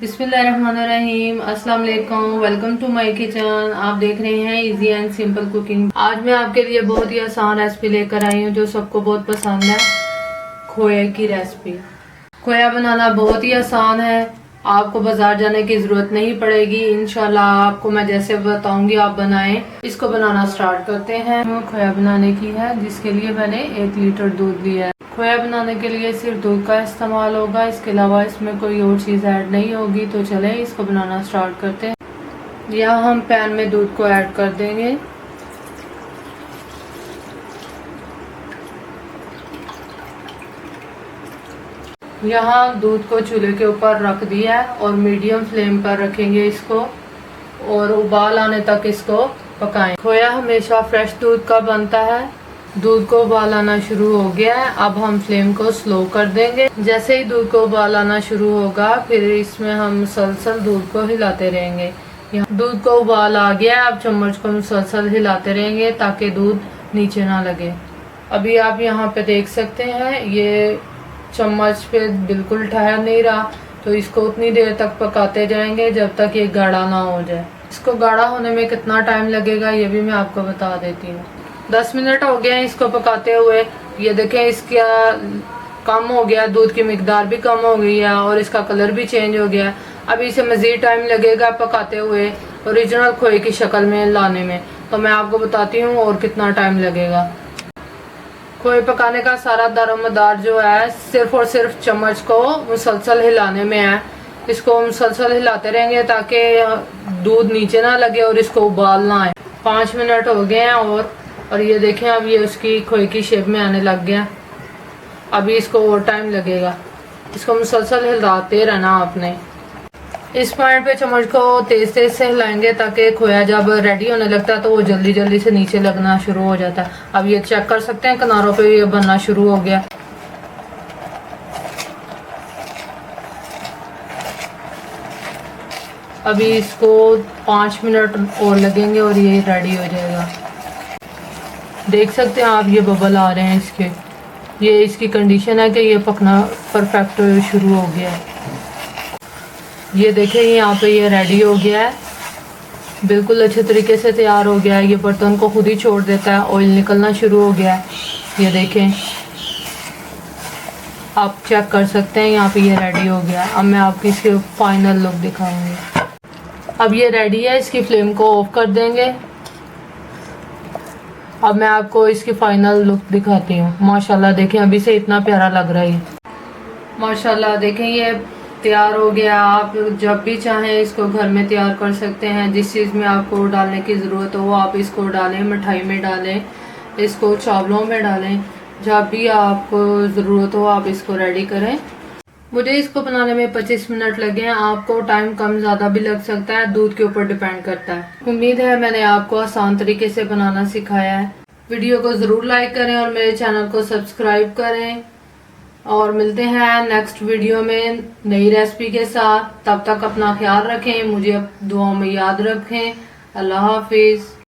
बिस्मिल्लाहिर्रहमानिर्रहीम, अस्सलाम वालेकुम। Welcome to my kitchen. आप देख रहे हैं इजी एंड सिंपल कुकिंग। आज मैं आपके लिए बहुत ही आसान रेसिपी लेकर आई हूँ जो सबको बहुत पसंद है, खोए की रेसिपी। खोया बनाना बहुत ही आसान है, आपको बाजार जाने की जरूरत नहीं पड़ेगी। इंशाल्लाह आपको मैं जैसे बताऊंगी आप बनाएं। इसको बनाना स्टार्ट करते हैं। खोया बनाने की है जिसके लिए मैंने 1 लीटर दूध लिया है। खोया बनाने के लिए सिर्फ दूध का इस्तेमाल होगा, इसके अलावा इसमें कोई और चीज़ ऐड नहीं होगी। तो चलें इसको बनाना स्टार्ट करते हैं। यहाँ हम पैन में दूध को ऐड कर देंगे। यहाँ दूध को चूल्हे के ऊपर रख दिया है और मीडियम फ्लेम पर रखेंगे इसको और उबाल आने तक इसको पकाएं। खोया हमेशा फ्रेश दूध का बनता है। दूध को उबाल आना शुरू हो गया है, अब हम फ्लेम को स्लो कर देंगे। जैसे ही दूध को उबाल आना शुरू होगा फिर इसमें हम मुसलसल दूध को हिलाते रहेंगे। यहाँ दूध को उबाल आ गया है, अब चम्मच को मुसलसल हिलाते रहेंगे ताकि दूध नीचे ना लगे। अभी आप यहाँ पे देख सकते हैं ये चम्मच पे बिल्कुल ठहर नहीं रहा, तो इसको उतनी देर तक पकाते जाएंगे जब तक ये गाढ़ा ना हो जाए। इसको गाढ़ा होने में कितना टाइम लगेगा ये भी मैं आपको बता देती हूँ। 10 मिनट हो गए हैं इसको पकाते हुए। ये देखें इसका कम हो गया, दूध की मिकदार भी कम हो गई है और इसका कलर भी चेंज हो गया है। अभी इसे मज़ीद टाइम लगेगा पकाते हुए ओरिजिनल खोए की शक्ल में लाने में, तो मैं आपको बताती हूँ और कितना टाइम लगेगा। खोए पकाने का सारा दारोमदार जो है सिर्फ और सिर्फ चम्मच को मुसलसल हिलाने में है। इसको मुसलसल हिलाते रहेंगे ताकि दूध नीचे ना लगे और इसको उबाल ना आए। 5 मिनट हो गए हैं और ये देखें अब ये उसकी खोए की शेप में आने लग गया। अभी इसको और टाइम लगेगा, इसको मुसलसल हिलाते रहना आपने। इस पॉइंट पे चम्मच को तेज तेज से हिलाएंगे ताकि खोया जब रेडी होने लगता है तो वो जल्दी जल्दी से नीचे लगना शुरू हो जाता है। अब ये चेक कर सकते हैं किनारों पे ये बनना शुरू हो गया। अभी इसको 5 मिनट और लगेंगे और ये रेडी हो जाएगा। देख सकते हैं आप ये बबल आ रहे हैं इसके, ये इसकी कंडीशन है कि ये पकना परफेक्ट शुरू हो गया है। ये देखें यहाँ पे ये रेडी हो गया है, बिल्कुल अच्छे तरीके से तैयार हो गया है। ये बर्तन को खुद ही छोड़ देता है, ऑयल निकलना शुरू हो गया है। ये देखें आप चेक कर सकते हैं यहाँ पे ये रेडी हो गया। अब मैं आपको इसके फाइनल लुक दिखाऊंगी। अब ये रेडी है, इसकी फ्लेम को ऑफ कर देंगे। अब मैं आपको इसकी फाइनल लुक दिखाती हूँ। माशाल्लाह देखें अभी से इतना प्यारा लग रहा है। माशाल्लाह देखें ये तैयार हो गया। आप जब भी चाहें इसको घर में तैयार कर सकते हैं। जिस चीज़ में आपको डालने की ज़रूरत हो आप इसको डालें, मिठाई में डालें, इसको चावलों में डालें, जब भी आपको ज़रूरत हो आप इसको रेडी करें। मुझे इसको बनाने में 25 मिनट लगे हैं, आपको टाइम कम ज़्यादा भी लग सकता है, दूध के ऊपर डिपेंड करता है। उम्मीद है मैंने आपको आसान तरीके से बनाना सिखाया है। वीडियो को ज़रूर लाइक करें और मेरे चैनल को सब्सक्राइब करें और मिलते हैं नेक्स्ट वीडियो में नई रेसिपी के साथ। तब तक अपना ख्याल रखें, मुझे दुआओं में याद रखें। अल्लाह हाफिज़।